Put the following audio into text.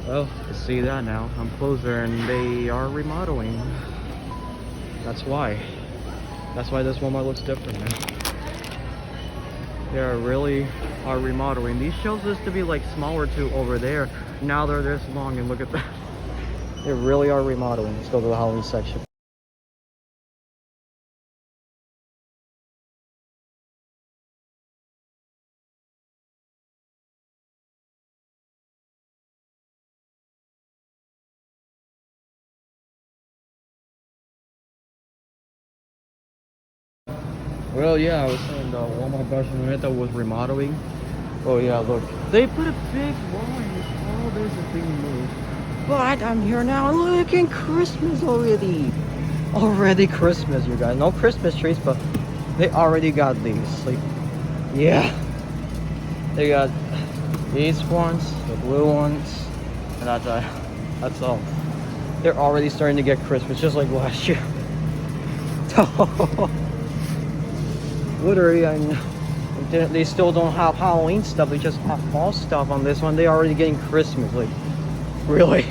Well, you see that now. I'm closer and they are remodeling. That's why. That's why this Walmart looks different now. They really are remodeling. These shelves used to be like smaller too over there. Now they're this long and look at that. They really are remodeling. Let's go to the Halloween section. Well, yeah, I was saying the Walmart Barceloneta was remodeling. Oh yeah, look. They put a big wall in this. Oh, there's a big move. But I'm here now. Look, at Christmas already. Already Christmas, you guys. No Christmas trees, but they already got these. Like, yeah. They got these ones, the blue ones, and that's all. They're already starting to get Christmas, just like last year. Literally, I know. They still don't have Halloween stuff. They just have fall stuff on this one. They already getting Christmas. Like, really?